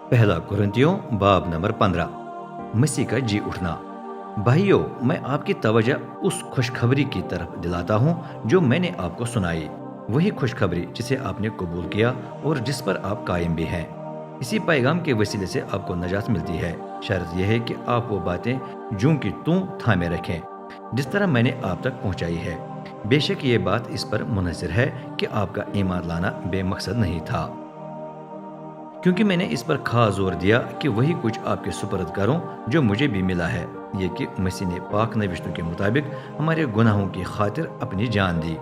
पहला कुरिन्थियों बाब नंबर 15। मसीह का जी उठना। भाइयों, मैं आपकी तवज्जो उस खुशखबरी की तरफ दिलाता हूँ जो मैंने आपको सुनाई। वही खुशखबरी जिसे आपने कबूल किया और जिस पर आप कायम भी हैं। इसी पैगाम के वसीले से आपको नजात मिलती है। शर्त यह है कि आप वो बातें जूं की तूं थामे रखें जिस तरह मैंने आप तक पहुंचाई है। बेशक ये बात इस पर मुनहसर है कि आपका ईमान लाना बेमकसद नहीं था, क्योंकि मैंने इस पर खास जोर दिया कि वही कुछ आपके सुपर्द करूं जो मुझे भी मिला है, ये कि मसीह ने पाक नविश्तों के मुताबिक हमारे गुनाहों की खातिर अपनी जान दी।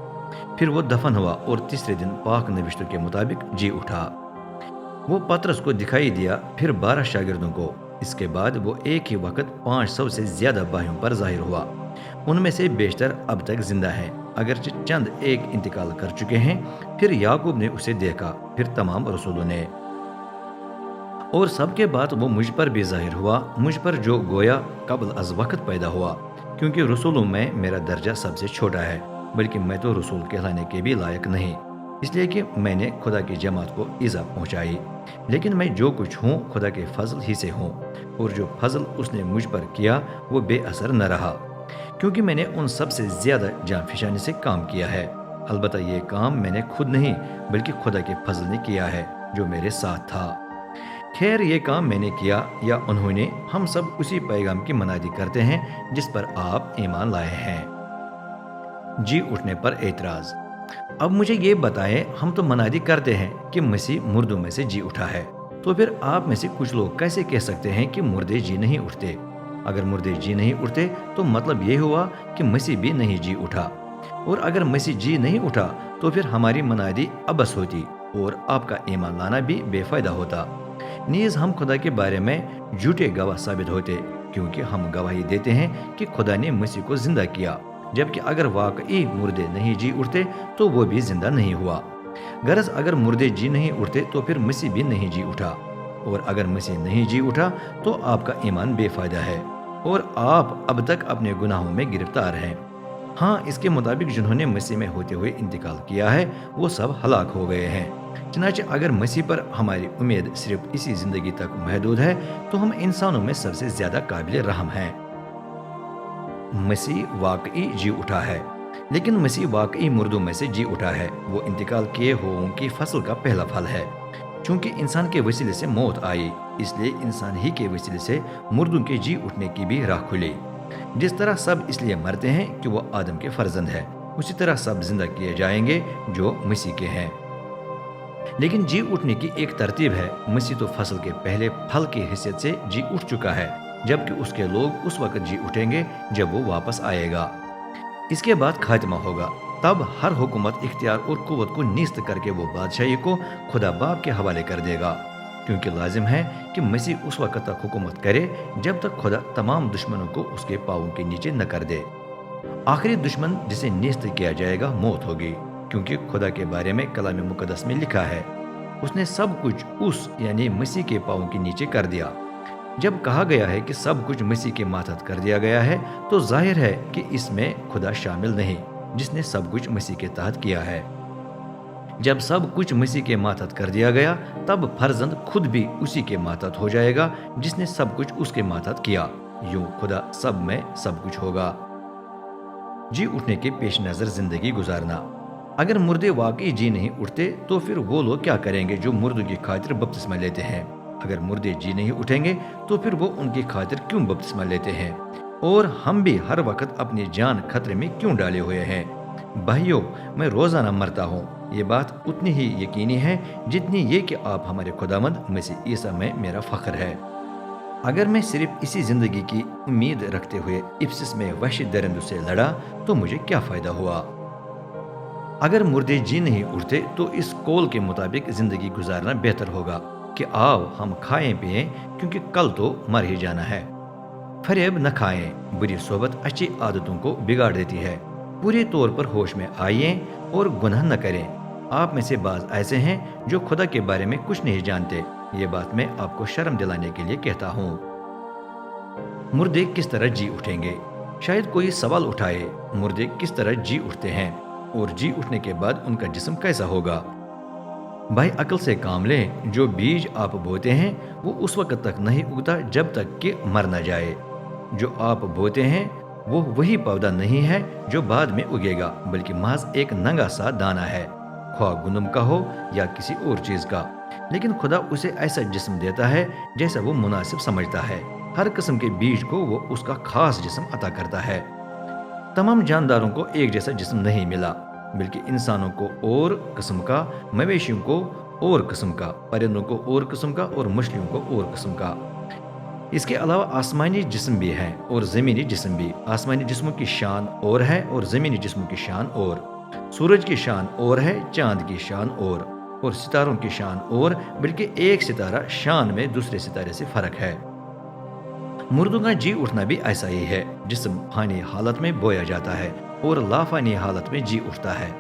फिर वो दफन हुआ और तीसरे दिन पाक नविश्तों के मुताबिक जी उठा। वो पतरस को दिखाई दिया, फिर 12 शागिर्दों को। इसके बाद वो एक ही वक्त 500 से ज्यादा भाइयों पर जाहिर हुआ। उनमें से बेशतर अब तक जिंदा हैं, अगरचे चंद एक इंतकाल कर चुके हैं। फिर याकूब ने उसे देखा, फिर तमाम रसूलों ने, और सबके बाद वो मुझ पर भी जाहिर हुआ, मुझ पर जो गोया कबल अज वक्त पैदा हुआ, क्योंकि रसूलों में मेरा दर्जा सबसे छोटा है, बल्कि मैं तो रसूल कहलाने के भी लायक नहीं, इसलिए कि मैंने खुदा की जमात को ईज़ा पहुंचाई। लेकिन मैं जो कुछ हूँ खुदा के फजल ही से हूँ, और जो फजल उसने मुझ पर किया वो बेअसर न रहा, क्योंकि मैंने उन सबसे ज्यादा जानफिशानी से काम किया है। अलबत्ता ये काम मैंने खुद नहीं बल्कि खुदा के फजल ने किया है जो मेरे साथ था। खैर, ये काम मैंने किया या उन्होंने, हम सब उसी पैगाम की मनादी करते हैं जिस पर आप ईमान लाए हैं। जी उठने पर एतराज। अब मुझे ये बताएं, हम तो मनादी करते हैं कि मसीह मुर्दों में से जी उठा है, तो फिर आप में से कुछ लोग कैसे कह सकते हैं कि मुर्दे जी नहीं उठते? अगर मुर्दे जी नहीं उठते तो मतलब ये हुआ कि मसीह भी नहीं जी उठा, और अगर मसीह जी नहीं उठा तो फिर हमारी मनादी अबस होती और आपका ईमान लाना भी बेफायदा होता। नीज हम खुदा के बारे में झूठे गवाह साबित होते, क्योंकि हम गवाही देते हैं कि खुदा ने मसीह को जिंदा किया, जबकि अगर वाकई मुर्दे नहीं जी उठते तो वो भी जिंदा नहीं हुआ। गरज अगर मुर्दे जी नहीं उठते तो फिर मसीह भी नहीं जी उठा, और अगर मसीह नहीं जी उठा तो आपका ईमान बेफायदा है और आप अब तक अपने गुनाहों में गिरफ्तार हैं। हाँ, इसके मुताबिक जिन्होंने मसीह में होते हुए इंतकाल किया है वो सब हलाक हो गए हैं। चनाचे अगर मसीह पर हमारी उम्मीद सिर्फ इसी जिंदगी तक महदूद है तो हम इंसानों में सबसे ज्यादा काबिल रहम हैं। मसीह वाकई जी उठा है, लेकिन मसीह वाकई मुर्दों में से जी उठा है। वो इंतकाल किए हुओं की फसल का पहला फल है। चूंकि इंसान के वसीले से मौत आई, इसलिए इंसान ही के वसीले से मुर्दों के जी उठने की भी राह खुली। जिस तरह सब इसलिए मरते हैं कि वो आदम के फर्जंद है, उसी तरह सब जिंदा किए जाएंगे जो मसीह के हैं। लेकिन जी उठने की एक तरतीब है। मसीह तो फसल के पहले फल की हैसियत से जी उठ चुका है, जबकि उसके लोग उस वक्त जी उठेंगे जब वो वापस आएगा। इसके बाद खात्मा होगा, तब हर हुकूमत, इख्तियार और कुव्वत को नीस्त करके वो बादशाही को खुदा बाप के हवाले कर देगा, क्योंकि लाजिम है कि मसीह उस वक्त तक हुकूमत करे जब तक खुदा तमाम दुश्मनों को उसके पाँवों के नीचे न कर दे। आखिरी दुश्मन जिसे नीस्त किया जाएगा मौत होगी, क्योंकि खुदा के बारे में कलाम मुकद्दस में लिखा है, उसने सब कुछ उस यानी मसीह के पाँवों के नीचे कर दिया। जब कहा गया है कि सब कुछ मसीह के मातहत कर दिया गया है, तो जाहिर है कि इसमें खुदा शामिल नहीं जिसने सब कुछ मसीह के तहत किया है। जब सब कुछ मसीह के मातहत कर दिया गया, तब फर्जंद खुद भी उसी के मातहत हो जाएगा जिसने सब कुछ उसके मातहत किया। यूं खुदा सब में सब कुछ होगा। जी उठने के पेश नजर जिंदगी गुजारना। अगर मुर्दे वाकई जी नहीं उठते तो फिर वो लोग क्या करेंगे जो मुर्दों की खातिर बपतिस्मा लेते हैं? अगर मुर्दे जी नहीं उठेंगे तो फिर वो उनकी खातिर क्यों बपतिस्मा लेते हैं? और हम भी हर वक्त अपनी जान खतरे में क्यों डाले हुए हैं? भाइयों, मैं रोजाना मरता हूँ, ये बात उतनी ही यकीनी है जितनी ये कि आप हमारे खुदावंद मसीह ईसा में मेरा फख्र है। अगर मैं सिर्फ इसी जिंदगी की उम्मीद रखते हुए इफ्सिस में वहशी दरिंदों से लड़ा तो मुझे क्या फायदा हुआ? अगर मुर्दे जी नहीं उठते तो इस कौल के मुताबिक जिंदगी गुजारना बेहतर होगा कि आओ हम खाएं पिएं, क्योंकि कल तो मर ही जाना है। फरेब न खाएं, बुरी सोबत अच्छी आदतों को बिगाड़ देती है। पूरे तौर पर होश में आइए और गुनाह न करें। आप में से बाज ऐसे हैं जो खुदा के बारे में कुछ नहीं जानते। ये बात मैं आपको शर्म दिलाने के लिए कहता हूँ। मुर्दे किस तरह जी उठेंगे? शायद कोई सवाल उठाए, मुर्दे किस तरह जी उठते हैं और जी उठने के बाद उनका जिस्म कैसा होगा? भाई अक्ल से काम लें, जो बीज आप बोते हैं वो उस वक्त तक नहीं उगता जब तक कि मर न जाए। जो आप बोते हैं वो वही पौधा नहीं है जो बाद में उगेगा, बल्कि महज एक नंगा सा दाना है, ख्वाह गंदम का हो या किसी और चीज का। लेकिन खुदा उसे ऐसा जिस्म देता है जैसा वो मुनासिब समझता है। हर किस्म के बीज को वो उसका खास जिस्म अता करता है। तमाम जानदारों को एक जैसा जिस्म नहीं मिला, बल्कि इंसानों को और किस्म का, मवेशियों को और किस्म का, परिंदों को और किस्म का और मछलियों को और किस्म का। इसके अलावा आसमानी जिस्म भी हैं और ज़मीनी जिस्म भी। आसमानी जिस्मों की शान और है और ज़मीनी जिस्मों की शान और। सूरज की शान और है, चांद की शान और सितारों की शान और, बल्कि एक सितारा शान में दूसरे सितारे से फर्क है। मुर्दों का जी उठना भी ऐसा ही है। जिस्म फानी हालत में बोया जाता है और लाफानी हालत में जी उठता है।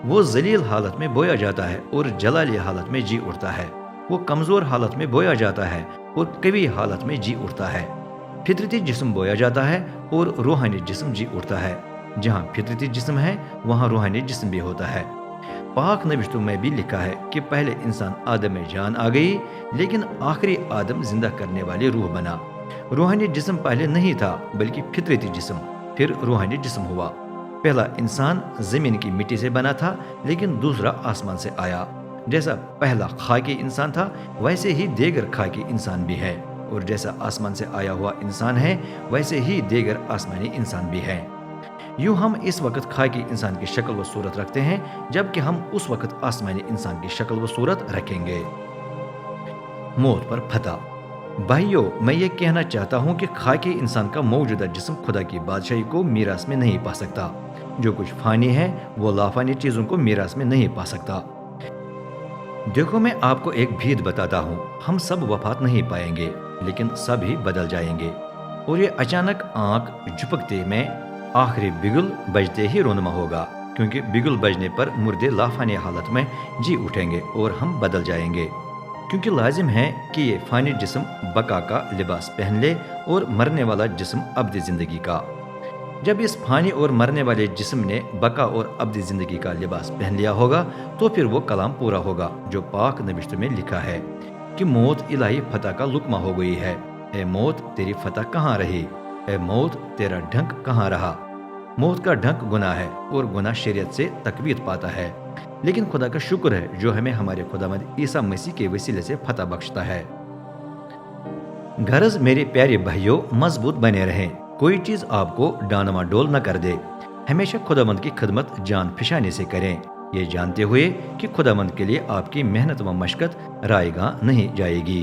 वो जलील हालत में बोया जाता है और जलाली हालत में जी उठता है। वो कमज़ोर हालत में बोया जाता है और कवी हालत में जी उठता है। फितरती जिस्म बोया जाता है और रूहानी जिस्म जी उठता है। जहाँ फितरती जिस्म है वहाँ रूहानी जिस्म भी होता है। पाक नबिश्तों में भी लिखा है कि पहले इंसान आदम में जान आ गई, लेकिन आखिरी आदम जिंदा करने वाली रूह बना। रूहानी जिस्म पहले नहीं था, बल्कि फितरती जिस्म, फिर रूहानी जिस्म हुआ। पहला इंसान जमीन की मिट्टी से बना था, लेकिन दूसरा आसमान से आया। जैसा पहला खाकी इंसान था, वैसे ही देगर खाकी इंसान भी है, और जैसा आसमान से आया हुआ इंसान है, वैसे ही देगर आसमानी इंसान भी है। यूं हम इस वक्त खाकी इंसान की शक्ल व सूरत रखते हैं, जबकि हम उस वक्त आसमानी इंसान की शक्ल व सूरत रखेंगे। मौत पर फतह। भाइयों, मैं ये कहना चाहता हूँ कि खाकी इंसान का मौजूदा जिस्म खुदा की बादशाही को मीरास में नहीं पा सकता। जो कुछ फानी है वो लाफानी चीज़ों को मीरास में नहीं पा सकता। देखो, मैं आपको एक भेद बताता हूँ। हम सब वफात नहीं पाएंगे, लेकिन सब ही बदल जाएंगे। और ये अचानक आंख झपकते में आखिरी बिगुल बजते ही रोनमा होगा, क्योंकि बिगुल बजने पर मुर्दे लाफानी हालत में जी उठेंगे और हम बदल जाएंगे। क्योंकि लाजिम है कि ये फानी जिस्म बका का लिबास पहन ले और मरने वाला जिस्म अब्दी जिंदगी का। जब इस फानी और मरने वाले जिस्म ने बका और अब्दी जिंदगी का लिबास पहन लिया होगा, तो फिर वो कलाम पूरा होगा जो पाक नबिश्त में लिखा है कि मौत इलाही फतह का लुकमा हो गई है। ए मौत, तेरी फतह कहाँ रही? ए मौत, तेरा ढंक कहाँ रहा? मौत का ढंक गुनाह है और गुनाह शरीयत से तकवीत पाता है, लेकिन खुदा का शुक्र है जो हमें हमारे खुदावंद ईसा मसीह के वसीले से फतह बख्शता है। गरज मेरे प्यारे भाइयों, मजबूत बने रहें। कोई चीज आपको डामाडोल न कर दे। हमेशा खुदावंद की खिदमत जान फिशानी से करें, ये जानते हुए कि खुदावंद के लिए आपकी मेहनत व मशक्कत रायगा नहीं जाएगी।